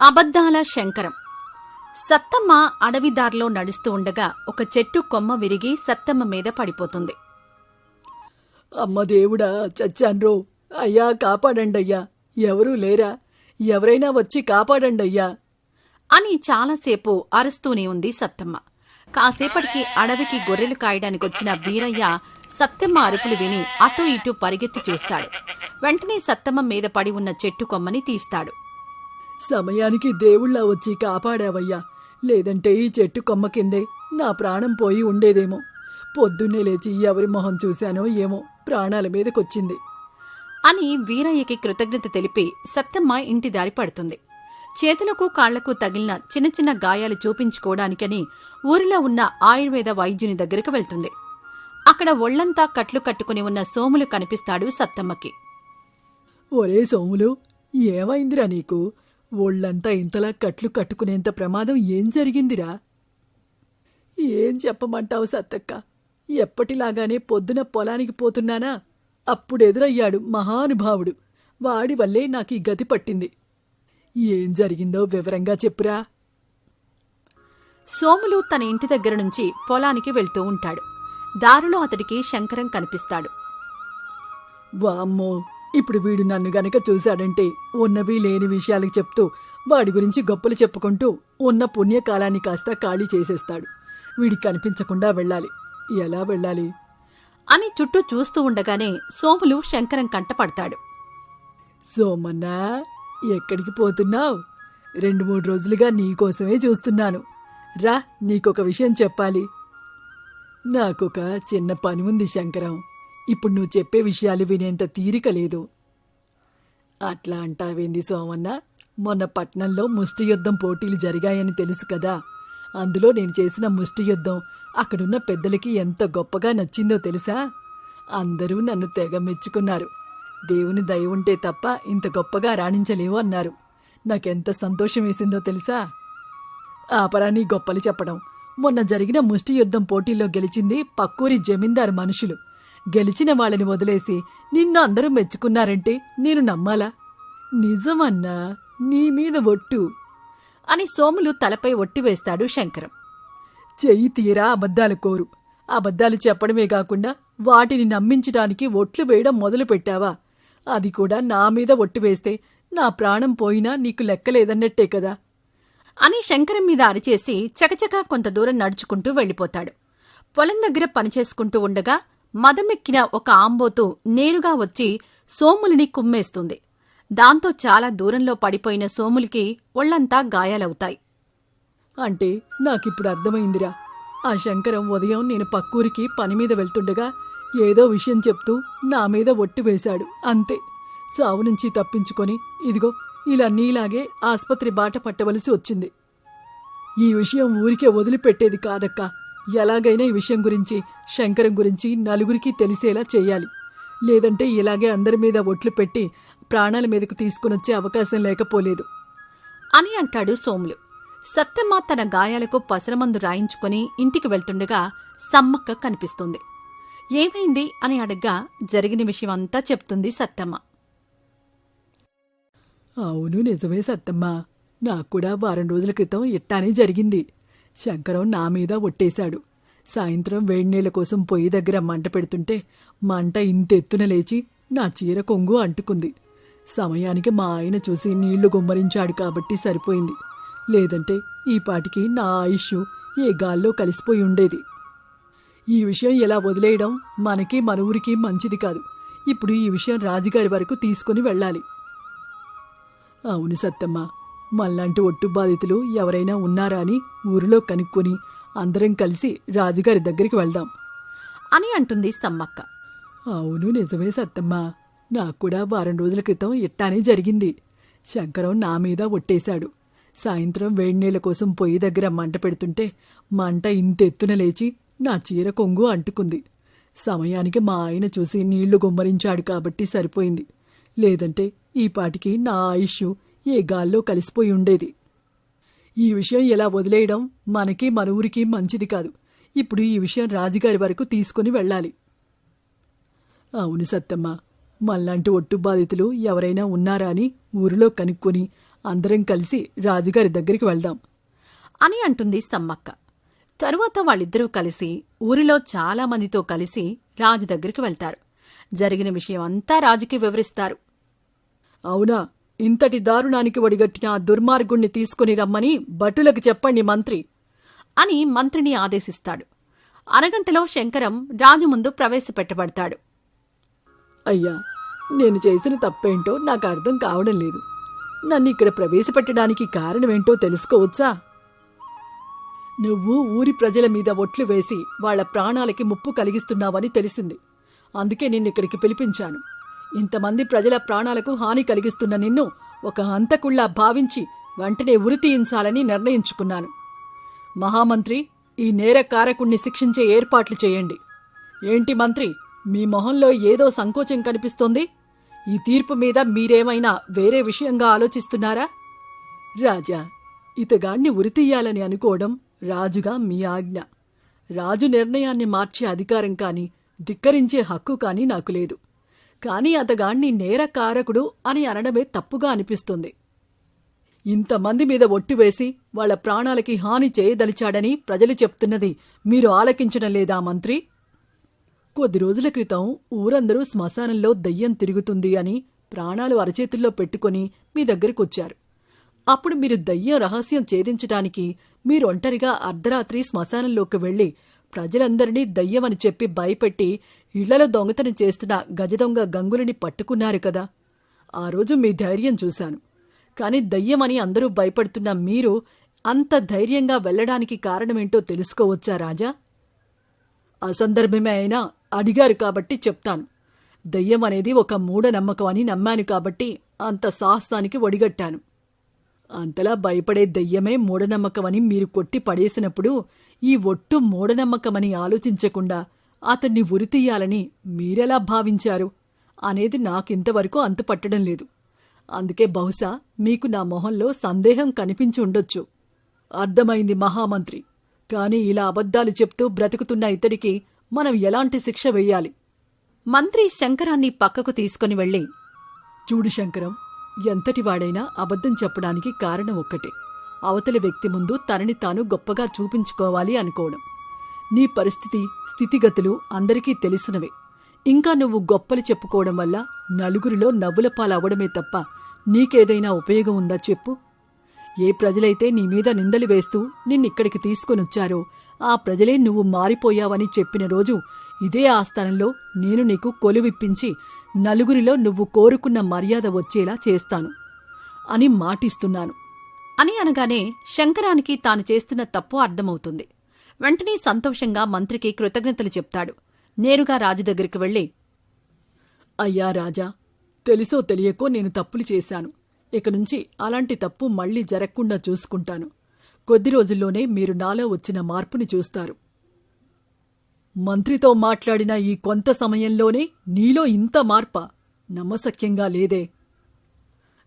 అబద్ధాల శంకరం. సత్తమ్మ అడవిదారిలో నడుస్తూ ఉండగా ఒక చెట్టు కొమ్మ విరిగి సత్తమ్మ మీద పడిపోతుంది. అమ్మ దేవుడా, చచ్చాన్రో! అయ్యా కాపాడండయ్యా! ఎవరూ లేరా? ఎవరైనా వచ్చి కాపాడండయ్యా అని చాలాసేపు అరుస్తూనే ఉంది సత్తమ్మ. కాసేపటికి అడవికి గొర్రెలు కాయడానికొచ్చిన వీరయ్య సత్తమ్మ అరుపులు విని అటూ ఇటూ పరిగెత్తి చూస్తాడు. వెంటనే సత్తమ్మ మీద పడి ఉన్న చెట్టు కొమ్మని తీస్తాడు. సమయానికి దేవుళ్ళ వచ్చి కాపాడావయ్యా, లేదంటే ఈ చెట్టు కొమ్మ కిందే నా ప్రాణం పోయి ఉండేదేమో. పొద్దున్నే లేచి ఎవరి మొహం చూశానో ఏమో, ప్రాణాల మీదకొచ్చింది అని వీరయ్యకి కృతజ్ఞత తెలిపి సత్తమ్మ ఇంటి దారి పడుతుంది. చేతులకు కాళ్లకు తగిలిన చిన్న చిన్న గాయాలు చూపించుకోవడానికని ఊరిలో ఉన్న ఆయుర్వేద వైద్యుని దగ్గరకు వెళ్తుంది. అక్కడ ఒళ్లంతా కట్లు కట్టుకుని ఉన్న సోములు కనిపిస్తాడు సత్తమ్మకి. ఒరే సోములు, ఏమైందిరా నీకు? ఒళ్లంతా ఇంతలా కట్లు కట్టుకునేంత ప్రమాదం ఏం జరిగిందిరా? ఏం చెప్పమంటావు సత్తక్క, ఎప్పటిలాగానే పొద్దున పొలానికి పోతున్నానా, అప్పుడెదురయ్యాడు మహానుభావుడు. వాడి వల్లే నాకీ గతి పట్టింది. ఏం జరిగిందో వివరంగా చెప్పురా. సోములు తన ఇంటి దగ్గర నుంచి పొలానికి వెళ్తూ ఉంటాడు. దారిలో అతడికి శంకరం కనిపిస్తాడు. వామ్మో, ఇప్పుడు వీడు నన్ను గనక చూశాడంటే ఉన్నవి లేని విషయాలకు చెప్తూ వాడి గురించి గొప్పలు చెప్పుకుంటూ ఉన్న పుణ్యకాలాన్ని కాస్త ఖాళీ చేసేస్తాడు. వీడికి కనిపించకుండా వెళ్ళాలి. ఎలా వెళ్ళాలి అని చుట్టూ చూస్తూ ఉండగానే సోములు శంకరం కంటపడతాడు. సోమన్నా, ఎక్కడికి పోతున్నావు? 2-3 రోజులుగా నీకోసమే చూస్తున్నాను. రా, నీకొక విషయం చెప్పాలి. నాకొక చిన్న పని ఉంది శంకరం. ఇప్పుడు నువ్వు చెప్పే విషయాలు వినేంత తీరిక లేదు. అట్లా అంటావేంది సోమన్న? మొన్న పట్నంలో ముష్టి యుద్ధం పోటీలు జరిగాయని తెలుసు కదా. అందులో నేను చేసిన ముష్టి యుద్ధం అక్కడున్న పెద్దలకి ఎంత గొప్పగా నచ్చిందో తెలుసా? అందరూ నన్ను తెగ మెచ్చుకున్నారు. దేవుని దయ ఉంటే తప్ప ఇంత గొప్పగా రాణించలేవు అన్నారు. నాకెంత సంతోషం వేసిందో తెలుసా? ఆపరా నీ గొప్పలు చెప్పడం. మొన్న జరిగిన ముష్టి యుద్ధం పోటీల్లో గెలిచింది పక్కూరి జమీందారు మనుషులు. గెలిచిన వాళ్ళని వదిలేసి నిన్ను అందరూ మెచ్చుకున్నారంటే నేను నమ్మాలా? నిజమన్నా, నీ మీద ఒట్టు అని సోములు తలపై ఒట్టివేస్తాడు శంకరం. చెయ్యి తీరా అబద్ధాలు కోరు. అబద్ధాలు చెప్పడమే కాకుండా వాటిని నమ్మించడానికి ఒట్లు వేయడం మొదలుపెట్టావా? అది కూడా నా మీద ఒట్టు వేస్తే నా ప్రాణం పోయినా నీకు లెక్కలేదన్నట్టే కదా అని శంకరం మీద అరిచేసి చకచకా కొంత దూరం నడుచుకుంటూ వెళ్ళిపోతాడు. పొలం దగ్గర పనిచేసుకుంటూ ఉండగా మదమెక్కిన ఒక ఆంబోతు నేరుగా వచ్చి సోములిని కుమ్మేస్తుంది. దాంతో చాలా దూరంలో పడిపోయిన సోములికి ఒళ్లంతా గాయాలవుతాయి. అంటే నాకిప్పుడు అర్థమైందిరా. ఆ శంకరం ఉదయం నేను పక్కూరికి పనిమీద వెళ్తుండగా ఏదో విషయం చెప్తూ నా మీద ఒట్టు వేశాడు. అంతే, సావు నుంచి తప్పించుకొని ఇదిగో ఇలా నీలాగే ఆస్పత్రి బాట పట్టవలసి వచ్చింది. ఈ విషయం ఊరికే వదిలిపెట్టేది కాదక్కా. ఎలాగైనా ఈ విషయం గురించి, శంకరం గురించి నలుగురికి తెలిసేలా చెయ్యాలి. లేదంటే ఇలాగే అందరి మీద ఒట్లు పెట్టి ప్రాణాల మీదకు తీసుకునొచ్చే అవకాశం లేకపోలేదు అని అంటాడు సోములు. సత్తమ్మ తన గాయాలకు పసరమందు రాయించుకుని ఇంటికి వెళ్తుండగా సమ్మక్క కనిపిస్తుంది. ఏమైంది అని అడగ్గా జరిగిన విషయమంతా చెప్తుంది సత్తమ్మ. అవును, నిజమే సత్తమ్మ. నాక్కూడా 1 వారం రోజుల క్రితం ఇట్టానే జరిగింది. శంకరం నా మీద ఒట్టేశాడు. సాయంత్రం వేడినీళ్ల కోసం పొయ్యి దగ్గర మంట పెడుతుంటే మంట ఇంతెత్తున లేచి నా చీర కొంగు అంటుకుంది. సమయానికి మా ఆయన చూసి నీళ్లు గుమ్మరించాడు కాబట్టి సరిపోయింది. లేదంటే ఈ పాటికి నా ఆయుష్ ఏ గాల్లో కలిసిపోయి ఉండేది. ఈ విషయం ఎలా వదిలేయడం మనకి మన ఊరికి మంచిది కాదు. ఇప్పుడు ఈ విషయం రాజుగారి వరకు తీసుకుని వెళ్ళాలి. అవును సత్తమ్మ, మళ్ళాంటి ఒట్టు బాధితులు ఎవరైనా ఉన్నారా అని ఊరిలో కనుక్కొని అందరం కలిసి రాజుగారి దగ్గరికి వెళ్దాం అని అంటుంది సమ్మక్క. అవును, నిజమే సత్తమ్మ. నాక్కూడా 1 వారం రోజుల క్రితం ఇట్టానే జరిగింది. శంకరం నా మీద ఒట్టేశాడు. సాయంత్రం వేడినీళ్ల కోసం పొయ్యి దగ్గర మంట పెడుతుంటే మంట ఇంతెత్తున లేచి నా చీర కొంగు అంటుకుంది. సమయానికి మా ఆయన చూసి నీళ్లు గుమ్మరించాడు కాబట్టి సరిపోయింది. లేదంటే ఈ పాటికి నా ఆయుష్ ఏ గాల్లో కలిసిపోయి ఉండేది. ఈ విషయం ఎలా వదిలేయడం మనకి మన ఊరికి మంచిది కాదు. ఇప్పుడు ఈ విషయం రాజుగారి వరకు తీసుకుని వెళ్ళాలి. అవును సత్తమ్మ, మళ్ళాంటి ఒట్టు బాధితులు ఎవరైనా ఉన్నారా అని ఊరిలో కనుక్కొని అందరం కలిసి రాజుగారి దగ్గరికి వెళ్దాం అని అంటుంది సమ్మక్క. తరువాత వాళ్ళిద్దరూ కలిసి ఊరిలో చాలా మందితో కలిసి రాజు దగ్గరికి వెళ్తారు. జరిగిన విషయం అంతా రాజుకి వివరిస్తారు. అవునా, ఇంతటి దారుణానికి ఒడిగట్టిన ఆ దుర్మార్గుణ్ణి తీసుకుని రమ్మని భటులకు చెప్పండి మంత్రి అని మంత్రిని ఆదేశిస్తాడు. అరగంటలో శంకరం రాజు ముందు ప్రవేశపెట్టబడతాడు. అయ్యా, నేను చేసిన తప్పేంటో నాకు అర్థం కావడం లేదు. నన్ను ఇక్కడ ప్రవేశపెట్టడానికి కారణమేంటో తెలుసుకోవచ్చా? నువ్వు ఊరి ప్రజల మీద ఒట్లు వేసి వాళ్ల ప్రాణాలకి ముప్పు కలిగిస్తున్నావని తెలిసింది. అందుకే నిన్నిక్కడికి పిలిపించాను. ఇంతమంది ప్రజల ప్రాణాలకు హాని కలిగిస్తున్న నిన్ను ఒక హంతకుళ్లా భావించి వెంటనే ఉరి తీయించాలని నిర్ణయించుకున్నాను. మహామంత్రి, ఈ నేరకారకుణ్ణి శిక్షించే ఏర్పాట్లు చేయండి. ఏంటి మంత్రి, మీ మొహంలో ఏదో సంకోచం కనిపిస్తోంది? ఈ తీర్పు మీద మీరేమైనా వేరే విషయంగా ఆలోచిస్తున్నారా? రాజా, ఇతగాణ్ణి ఉరితీయాలని అనుకోవడం రాజుగా మీ ఆజ్ఞ. రాజు నిర్ణయాన్ని మార్చే అధికారం కాని ధిక్కరించే హక్కు కాని నాకు లేదు. కాని అతగాణ్ణి నేరకారకుడు అని అనడమే తప్పుగా అనిపిస్తుంది. ఇంతమంది మీద ఒట్టు వేసి వాళ్ల ప్రాణాలకి హాని చేయదలిచాడని ప్రజలు చెప్తున్నది మీరు ఆలకించడం లేదా మంత్రి? కొద్ది రోజుల క్రితం ఊరందరూ శ్మశానంలో దయ్యం తిరుగుతుంది అని ప్రాణాలు అరచేతుల్లో పెట్టుకుని మీ దగ్గరకొచ్చారు. అప్పుడు మీరు దయ్యం రహస్యం ఛేదించటానికి మీరొంటరిగా అర్ధరాత్రి శ్మశానంలోకి వెళ్లి ప్రజలందరినీ దయ్యమని చెప్పి భయపెట్టి ఇళ్లలో దొంగతనం చేస్తున్న గజదొంగ గంగులని పట్టుకున్నారు కదా. ఆ రోజు మీ ధైర్యం చూశాను. కాని దయ్యమని అందరూ భయపడుతున్న మీరు అంత ధైర్యంగా వెళ్లడానికి కారణమేంటో తెలుసుకోవచ్చా రాజా? అసందర్భమే అయినా అడిగారు కాబట్టి చెప్తాను. దయ్యమనేది ఒక మూఢనమ్మకం అని నమ్మాను కాబట్టి అంత సాహసానికి ఒడిగట్టాను. అంతలా భయపడే దయ్యమే మూఢనమ్మకమని మీరు కొట్టి పడేసినప్పుడు ఈ ఒట్టు మూఢనమ్మకమని ఆలోచించకుండా అతన్ని ఉరితీయాలని మీరెలా భావించారు అనేది నాకింతవరకు అంతుపట్టడం లేదు. అందుకే బహుశా మీకు నా మొహంలో సందేహం కనిపించి ఉండొచ్చు. అర్థమైంది మహామంత్రి. కాని ఇలా అబద్ధాలు చెప్తూ బ్రతుకుతున్న ఇతడికి మనం ఎలాంటి శిక్ష వెయ్యాలి? మంత్రి శంకరాన్ని పక్కకు తీసుకుని వెళ్లి, చూడు శంకరం, ఎంతటివాడైనా అబద్ధం చెప్పడానికి కారణం ఒక్కటే. అవతలి వ్యక్తి ముందు తనని తాను గొప్పగా చూపించుకోవాలి అనుకోవడం. నీ పరిస్థితి, స్థితిగతులు అందరికీ తెలిసినవే. ఇంకా నువ్వు గొప్పలు చెప్పుకోవడం వల్ల నలుగురిలో నవ్వుల పాలవడమే తప్ప నీకేదైనా ఉపయోగం ఉందా చెప్పు? ఏ ప్రజలైతే నీ మీద నిందలు వేస్తూ నిన్నిక్కడికి తీసుకొనొచ్చారో ఆ ప్రజలే నువ్వు మారిపోయావని చెప్పిన రోజు ఇదే ఆస్థానంలో నేను నీకు కొలువిప్పించి నలుగురిలో నువ్వు కోరుకున్న మర్యాద వచ్చేలా చేస్తాను అని మాటిస్తున్నాను అని అనగానే శంకరానికి తాను చేస్తున్న తప్పు అర్థమవుతుంది. వెంటనే సంతోషంగా మంత్రికి కృతజ్ఞతలు చెప్తాడు. నేరుగా రాజు దగ్గరికి వెళ్లి, అయ్యా రాజా, తెలుసో తెలియకో నేను తప్పులు చేశాను. ఇక నుంచి అలాంటి తప్పు మళ్లీ జరగకుండా చూసుకుంటాను. కొద్ది రోజుల్లోనే మీరు నాలో వచ్చిన మార్పుని చూస్తారు. మంత్రితో మాట్లాడిన ఈ కొంత సమయంలోనే నీలో ఇంత మార్పా? నమ్మశక్యంగా లేదే.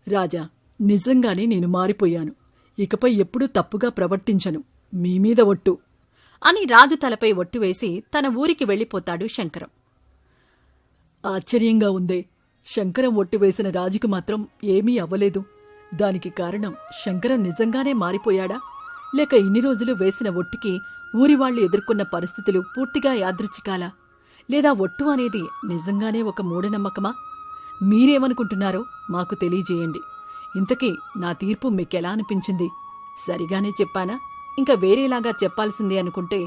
రాజా, నిజంగానే నేను మారిపోయాను. ఇకపై ఎప్పుడూ తప్పుగా ప్రవర్తించను. మీమీద ఒట్టు అని రాజు తలపై ఒట్టు వేసి తన ఊరికి వెళ్లిపోతాడు శంకరం. ఆశ్చర్యంగా ఉందే. శంకరం ఒట్టు వేసిన రాజుకు మాత్రం ఏమీ అవ్వలేదు. దానికి కారణం శంకరం నిజంగానే మారిపోయాడా? లేక ఇన్ని రోజులు వేసిన ఒట్టుకి ఊరివాళ్లు ఎదుర్కొన్న పరిస్థితులు పూర్తిగా యాదృచ్ఛికాలా? లేదా ఒట్టు అనేది నిజంగానే ఒక మూఢనమ్మకమా? మీరేమనుకుంటున్నారో మాకు తెలియజేయండి. ఇంతకీ నా తీర్పు మీకెలా అనిపించింది? సరిగానే చెప్పానా? ఇంకా వేరేలాగా చెప్పాల్సిందే అనుకుంటే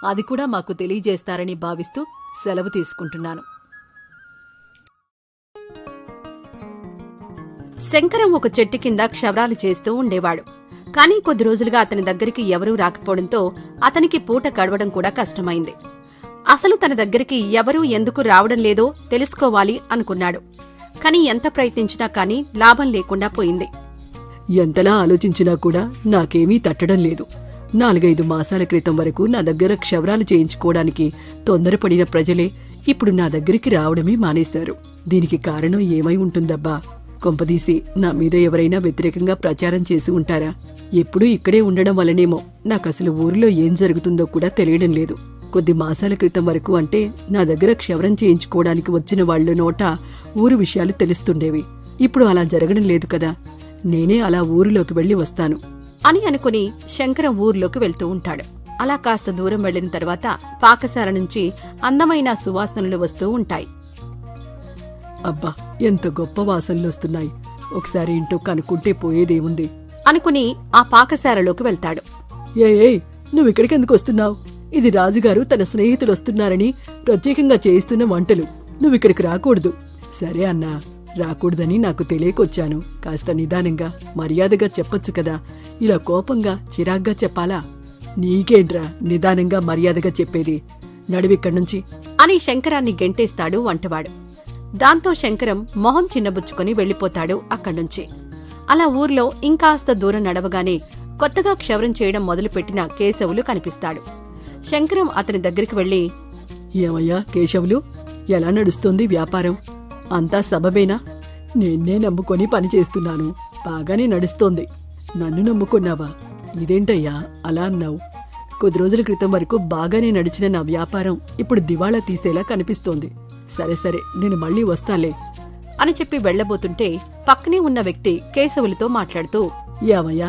అది కూడా మాకు తెలియజేస్తారని భావిస్తూ సెలవు తీసుకుంటున్నాను. శంకరం ఒక చెట్టు కింద క్షవరాలు చేస్తూ ఉండేవాడు. కానీ కొద్ది రోజులుగా అతని దగ్గరికి ఎవరూ రాకపోవడంతో అతనికి పూట గడవడం కూడా కష్టమైంది. అసలు తన దగ్గరికి ఎవరూ ఎందుకు రావడం లేదో తెలుసుకోవాలి అనుకున్నాడు. కాని ఎంత ప్రయత్నించినా కానీ లాభం లేకుండా పోయింది. ఎంతలా ఆలోచించినా కూడా నాకేమీ తట్టడం లేదు. 4-5 మాసాల క్రితం వరకు నా దగ్గర క్షవరాలు చేయించుకోవడానికి తొందరపడిన ప్రజలే ఇప్పుడు నా దగ్గరికి రావడమే మానేశారు. దీనికి కారణం ఏమై ఉంటుందబ్బా? కొంపదీసి నా మీద ఎవరైనా వ్యతిరేకంగా ప్రచారం చేసి ఉంటారా? ఎప్పుడూ ఇక్కడే ఉండడం వల్లనేమో నాకసలు ఊరిలో ఏం జరుగుతుందో కూడా తెలియడం లేదు. కొద్ది మాసాల క్రితం వరకు అంటే నా దగ్గర క్షవరం చేయించుకోవడానికి వచ్చిన వాళ్ల నోట ఊరు విషయాలు తెలుస్తుండేవి. ఇప్పుడు అలా జరగడం లేదు కదా. నేనే అలా ఊరిలోకి వెళ్లి వస్తాను అని అనుకుని శంకరం ఊర్లోకి వెళ్తూ ఉంటాడు. అలా కాస్త దూరం వెళ్లిన తర్వాత పాకశాల నుంచి అందమైన సువాసనలు వస్తూ ఉంటాయి. అబ్బా, ఎంత గొప్ప వాసనలొస్తున్నాయి. ఒకసారి ఇంటూ కనుక్కుంటే పోయేదేముంది అనుకుని ఆ పాకశాలలోకి వెళ్తాడు. ఏయ్, నువ్విక్కడికెందుకు వస్తున్నావు? ఇది రాజుగారు తన స్నేహితులొస్తున్నారని ప్రత్యేకంగా చేయిస్తున్న వంటలు. నువ్విక్కడికి రాకూడదు. సరే అన్నా, రాకూడదని నాకు తెలియకొచ్చాను. కాస్త నిదానంగా మర్యాదగా చెప్పొచ్చు కదా. ఇలా కోపంగా చిరాగ్గా చెప్పాలా? నీకేంట్రా నిదానంగా మర్యాదగా చెప్పేది? నడివిక్కడ్నుంచి అని శంకరాన్ని గెంటేస్తాడు వంటవాడు. దాంతో శంకరం మొహం చిన్నబుచ్చుకొని వెళ్లిపోతాడు అక్కడ్నుంచి. అలా ఊర్లో ఇంకాస్త దూరం నడవగానే కొత్తగా క్షవరం చేయడం మొదలుపెట్టిన కేశవులు కనిపిస్తాడు. శంకరం అతని దగ్గరికి వెళ్లి, ఏమయ్యా కేశవులు, ఎలా నడుస్తోంది వ్యాపారం? అంతా సబబేనా? నిన్నే నమ్ముకొని పనిచేస్తున్నాను. బాగానే నడుస్తోంది. నన్ను నమ్ముకున్నావా? ఇదేంటయ్యా అలా అన్నావు? కొద్ది రోజుల క్రితం వరకు బాగానే నడిచిన నా వ్యాపారం ఇప్పుడు దివాళా తీసేలా కనిపిస్తోంది. సరే సరే, నేను మళ్ళీ వస్తాలే అని చెప్పి వెళ్లబోతుంటే పక్కనే ఉన్న వ్యక్తి కేశవులతో మాట్లాడుతూ, యావయ్యా,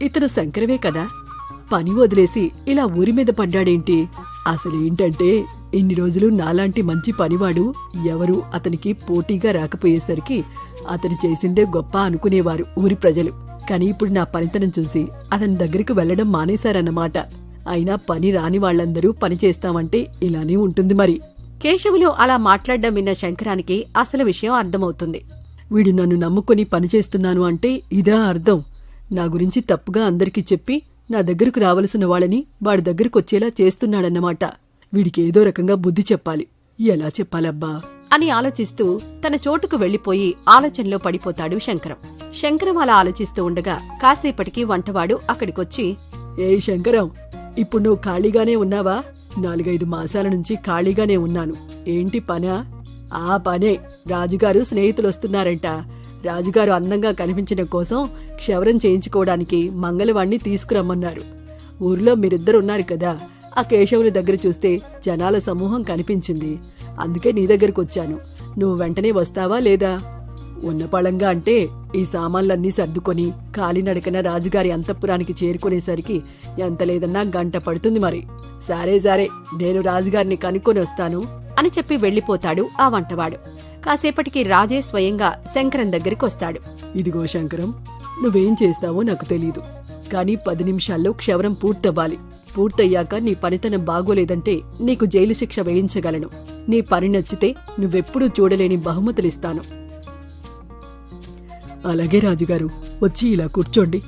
ఇతను శంకరవే కదా? పని వదిలేసి ఇలా ఊరి మీద పడ్డాడేంటి? అసలేంటంటే ఇన్ని రోజులు నాలాంటి మంచి పనివాడు ఎవరూ అతనికి పోటీగా రాకపోయేసరికి అతను చేసిందే గొప్ప అనుకునేవారు ఊరి ప్రజలు. కాని ఇప్పుడు నా పనితనం చూసి అతని దగ్గరికి వెళ్లడం మానేశారన్నమాట. అయినా పని రాని వాళ్లందరూ పని చేస్తామంటే ఇలానే ఉంటుంది మరి. కేశవులు అలా మాట్లాడడం విన్న శంకరానికి అసలు విషయం అర్థమవుతుంది. వీడు నన్ను నమ్ముకొని పనిచేస్తున్నాను అంటే ఇదా అర్థం? నా గురించి తప్పుగా అందరికీ చెప్పి నా దగ్గరకు రావలసిన వాళ్ళని వాడి దగ్గరకొచ్చేలా చేస్తున్నాడన్నమాట. వీడికి ఏదో రకంగా బుద్ధి చెప్పాలి. ఎలా చెప్పాలబ్బా అని ఆలోచిస్తూ తన చోటుకు వెళ్లిపోయి ఆలోచనలో పడిపోతాడు శంకరం. శంకరం అలా ఆలోచిస్తూ ఉండగా కాసేపటికి వంటవాడు అక్కడికొచ్చి, ఏయ్ శంకరం, ఇప్పుడు నువ్వు ఖాళీగానే ఉన్నావా? 4-5 మాసాల నుంచి ఖాళీగానే ఉన్నాను. ఏంటి పనా? ఆ పనే, రాజుగారు స్నేహితులొస్తున్నారంట. రాజుగారు అందంగా కనిపించడం కోసం క్షవరం చేయించుకోవడానికి మంగళవాణ్ణి తీసుకురమ్మన్నారు. ఊర్లో మీరిద్దరున్నారు కదా. ఆ కేశవుని దగ్గర చూస్తే జనాల సమూహం కనిపించింది. అందుకే నీ దగ్గరకొచ్చాను. నువ్వు వెంటనే వస్తావా లేదా? ఉన్నపళంగా అంటే ఈ సామాన్లన్నీ సర్దుకొని కాలినడకన రాజుగారి అంతఃపురానికి చేరుకునేసరికి ఎంత లేదన్నా గంట పడుతుంది మరి. సరే సరే, నేను రాజుగారిని కనుక్కొని వస్తాను అని చెప్పి వెళ్లిపోతాడు ఆ వంటవాడు. కాసేపటికి రాజే స్వయంగా శంకరం దగ్గరికొస్తాడు. ఇదిగో శంకరం, నువ్వేం చేస్తావో నాకు తెలీదు. కానీ 10 నిమిషాల్లో క్షవరం పూర్తవ్వాలి. పూర్తయ్యాక నీ పనితనం బాగోలేదంటే నీకు జైలు శిక్ష వేయించగలను. నీ పని నచ్చితే నువ్వెప్పుడూ చూడలేని బహుమతులిస్తాను. అలాగే రాజుగారు, వచ్చి ఇలా కూర్చోండి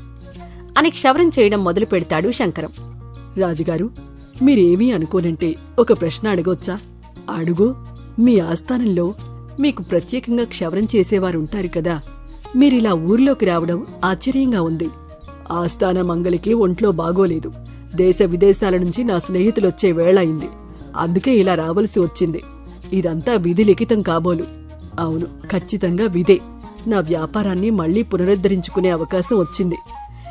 అని క్షవరం చేయడం మొదలు పెడతాడు శంకరం. రాజుగారు, మీరేమీ అనుకోనంటే ఒక ప్రశ్న అడగొచ్చా? అడుగు. మీ ఆస్థానంలో మీకు ప్రత్యేకంగా క్షవరం చేసేవారుంటారు కదా. మీరిలా ఊర్లోకి రావడం ఆశ్చర్యంగా ఉంది. ఆస్థాన మంగలికి ఒంట్లో బాగోలేదు. దేశ విదేశాల నుంచి నా స్నేహితులొచ్చే వేళయింది. అందుకే ఇలా రావలసి వచ్చింది. ఇదంతా విధి లిఖితం కాబోలు. అవును, ఖచ్చితంగా విధే. నా వ్యాపారాన్ని మళ్లీ పునరుద్ధరించుకునే అవకాశం వచ్చింది.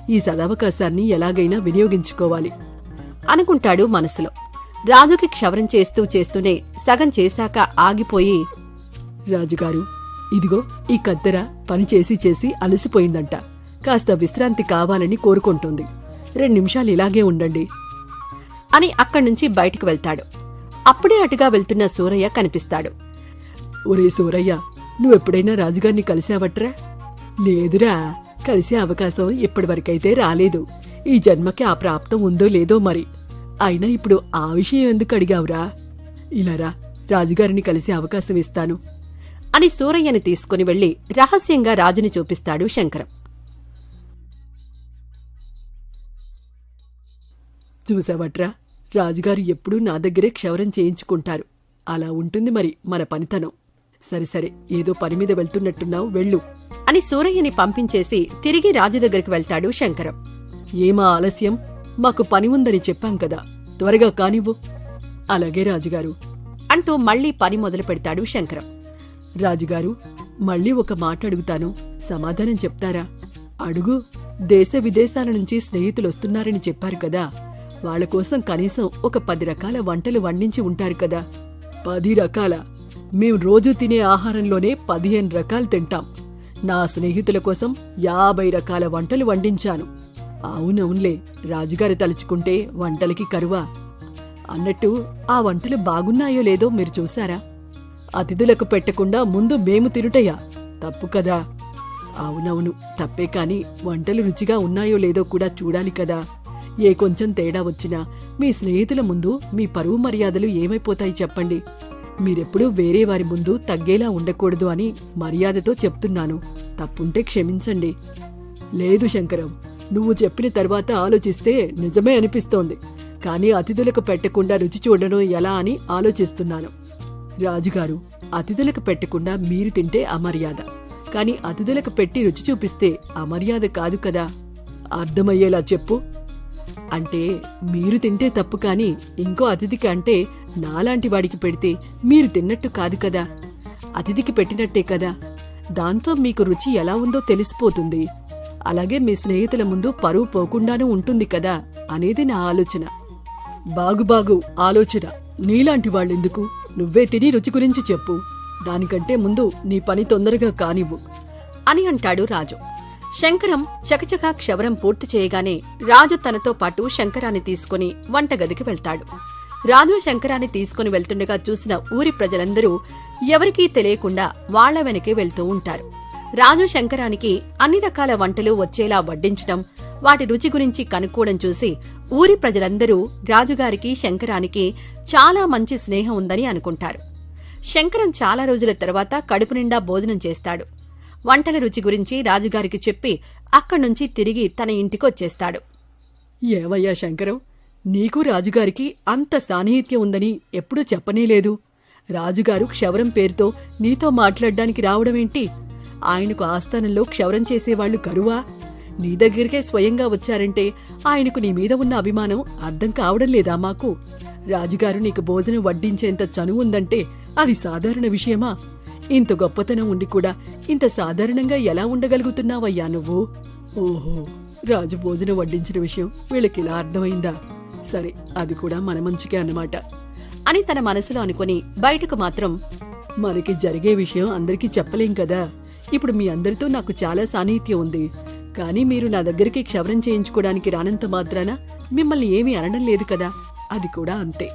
ఈ సదవకాశాన్ని ఎలాగైనా వినియోగించుకోవాలి అనుకుంటాడు మనసులో. రాజుకి క్షవరం చేస్తూనే సగం చేశాక ఆగిపోయి, రాజుగారు, ఇదిగో ఈ కత్తెర పనిచేసి చేసి అలసిపోయిందంట. కాస్త విశ్రాంతి కావాలని కోరుకుంటోంది. 2 నిమిషాలు ఇలాగే ఉండండి అని అక్కడ్నుంచి బయటకు వెళ్తాడు. అప్పుడే అటుగా వెళ్తున్న సూరయ్య కనిపిస్తాడు. ఒరే సూరయ్య, నువ్వెప్పుడైనా రాజుగారిని కలిశావట్రా? లేదురా, కలిసే అవకాశం ఇప్పటివరకైతే రాలేదు. ఈ జన్మకి ఆ ప్రాప్తం ఉందో లేదో మరి. అయినా ఇప్పుడు ఆ విషయం ఎందుకు అడిగావురా? ఇలారా, రాజుగారిని కలిసే అవకాశం ఇస్తాను అని సూరయ్యని తీసుకుని వెళ్లి రహస్యంగా రాజుని చూపిస్తాడు శంకరం. చూసావట్రా, రాజుగారు ఎప్పుడూ నా దగ్గరే క్షవరం చేయించుకుంటారు. అలా ఉంటుంది మరి మన పనితనం. సరే సరే, ఏదో పని మీద వెళ్తున్నట్టున్నావు, వెళ్ళు అని సూరయ్యని పంపించేసి తిరిగి రాజు దగ్గరికి వెళ్తాడు శంకరం. ఏమా ఆలస్యం? మాకు పని ఉందని చెప్పాం కదా, త్వరగా కానివ్వు. అలాగే రాజుగారు అంటూ మళ్లీ పని మొదలు పెడతాడు శంకరం. రాజుగారు, మళ్ళీ ఒక మాట అడుగుతాను, సమాధానం చెప్తారా? అడుగు. దేశ విదేశాల నుంచి స్నేహితులొస్తున్నారని చెప్పారు కదా. వాళ్ల కోసం కనీసం ఒక 10 రకాల వంటలు వండించి ఉంటారు కదా. 10 రకాల? మేం రోజూ తినే ఆహారంలోనే 15 రకాలు తింటాం. నా స్నేహితుల కోసం 50 రకాల వంటలు వండించాను. అవునవునులే, రాజుగారు తలుచుకుంటే వంటలకి కరువా? అన్నట్టు ఆ వంటలు బాగున్నాయో లేదో మీరు చూశారా? అతిథులకు పెట్టకుండా ముందు మేము తినుటయ్యా, తప్పు కదా? అవునవును, తప్పే కాని వంటలు రుచిగా ఉన్నాయో లేదో కూడా చూడాలి కదా. ఏ కొంచెం తేడా వచ్చినా మీ స్నేహితుల ముందు మీ పరువు మర్యాదలు ఏమైపోతాయి చెప్పండి. మీరెప్పుడూ వేరే వారి ముందు తగ్గేలా ఉండకూడదు అని మర్యాదతో చెప్తున్నాను. తప్పుంటే క్షమించండి. లేదు శంకరం, నువ్వు చెప్పిన తర్వాత ఆలోచిస్తే నిజమే అనిపిస్తోంది. కానీ అతిథులకు పెట్టకుండా రుచి చూడడం ఎలా అని ఆలోచిస్తున్నాను. రాజుగారు, అతిథులకు పెట్టకుండా మీరు తింటే అమర్యాద, కాని అతిథులకు పెట్టి రుచి చూపిస్తే అమర్యాద కాదు కదా. అర్థమయ్యేలా చెప్పు. అంటే మీరు తింటే తప్పు కాని ఇంకో అతిథికి అంటే నాలాంటి వాడికి పెడితే మీరు తిన్నట్టు కాదు కదా. అతిథికి పెట్టినట్టే కదా. దాంతో మీకు రుచి ఎలా ఉందో తెలిసిపోతుంది. అలాగే మీ స్నేహితుల ముందు పరువు పోకుండానూ ఉంటుంది కదా అనేది నా ఆలోచన. బాగు ఆలోచన. నీలాంటి వాళ్ళెందుకు? నువ్వే తిని రుచి గురించి చెప్పు. దానికంటే ముందు నీ పని తొందరగా కానివ్వు అని అంటాడు రాజు. శంకరం చకచకా క్షవరం పూర్తి చేయగానే రాజు తనతో పాటు శంకరాన్ని తీసుకుని వంటగదికి వెళ్తాడు. రాజు శంకరాన్ని తీసుకుని వెళ్తుండగా చూసిన ఊరి ప్రజలందరూ ఎవరికీ తెలియకుండా వాళ్ల వెనకే వెళ్తూ ఉంటారు. రాజు శంకరానికి అన్ని రకాల వంటలు వచ్చేలా వడ్డించటం, వాటి రుచి గురించి కనుక్కోవడం చూసి ఊరి ప్రజలందరూ రాజుగారికి శంకరానికి చాలా మంచి స్నేహం ఉందని అనుకుంటారు. శంకరం చాలా రోజుల తర్వాత కడుపు నిండా భోజనం చేస్తాడు. వంటల రుచి గురించి రాజుగారికి చెప్పి అక్కడ్నుంచి తిరిగి తన ఇంటికొచ్చేస్తాడు. ఏమయ్యా శంకరం, నీకు రాజుగారికి అంత సాన్నిహిత్యం ఉందని ఎప్పుడూ చెప్పనేలేదు. రాజుగారు క్షవరం పేరుతో నీతో మాట్లాడ్డానికి రావడమేంటి? ఆయనకు ఆస్థానంలో క్షవరం చేసేవాళ్లు కరువా? నీ దగ్గరికే స్వయంగా వచ్చారంటే ఆయనకు నీ మీద ఉన్న అభిమానం అర్థం కావడం లేదా మాకు? రాజుగారు నీకు భోజనం వడ్డించేంత చనువు ఉందంటే అది సాధారణ విషయమా? ఇంత గొప్పతనం ఉండి కూడా ఇంత సాధారణంగా ఎలా ఉండగలుగుతున్నావయ్యా నువ్వు? ఓహో, రాజు భోజనం వడ్డించిన విషయం వీళ్ళకిలా అర్థమైందా? సరే, అది కూడా మన మంచికే అన్నమాట అని తన మనసులో అనుకుని బయటకు మాత్రం, మనకి జరిగే విషయం అందరికీ చెప్పలేం కదా. ఇప్పుడు మీ అందరితో నాకు చాలా సాన్నిహిత్యం ఉంది. కానీ మీరు నా దగ్గరికి క్షవరం చేయించుకోవడానికి రానంత మాత్రాన మిమ్మల్ని ఏమీ అనడం లేదు కదా. అది కూడా అంతే.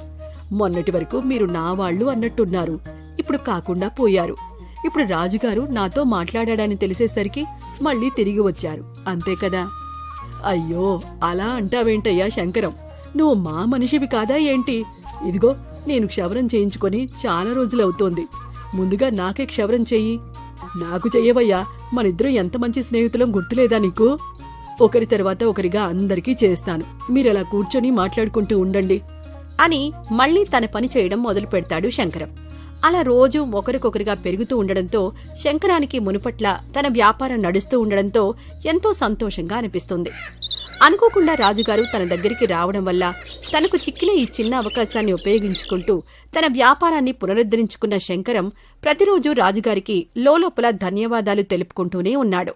మొన్నటి వరకు మీరు నా వాళ్ళు అన్నట్టున్నారు, ఇప్పుడు కాకుండా పోయారు. ఇప్పుడు రాజుగారు నాతో మాట్లాడాడని తెలిసేసరికి మళ్ళీ తిరిగి వచ్చారు, అంతే కదా. అయ్యో, అలా అంటావేంటయ్యా శంకరం, నువ్వు మా మనిషివి కాదా ఏంటి? ఇదిగో, నేను క్షవరం చేయించుకొని చాలా రోజులవుతోంది. ముందుగా నాకే క్షవరం చెయ్యి. నాకు చెయ్యవయ్యా, మనిద్దరం ఎంత మంచి స్నేహితులం గుర్తులేదా నీకు? ఒకరి తర్వాత ఒకరిగా అందరికీ చేస్తాను. మీరలా కూర్చొని మాట్లాడుకుంటూ ఉండండి అని మళ్లీ తన పని చేయడం మొదలు పెడతాడు శంకరం. అలా రోజూ ఒకరికొకరిగా పెరుగుతూ ఉండడంతో శంకరానికి మునుపట్ల తన వ్యాపారం నడుస్తూ ఉండడంతో ఎంతో సంతోషంగా అనిపిస్తుంది. అనుకోకుండా రాజుగారు తన దగ్గరికి రావడం వల్ల తనకు చిక్కిన ఈ చిన్న అవకాశాన్ని ఉపయోగించుకుంటూ తన వ్యాపారాన్ని పునరుద్ధరించుకున్న శంకరం ప్రతిరోజూ రాజుగారికి లోలోపల ధన్యవాదాలు తెలుపుకుంటూనే ఉన్నాడు.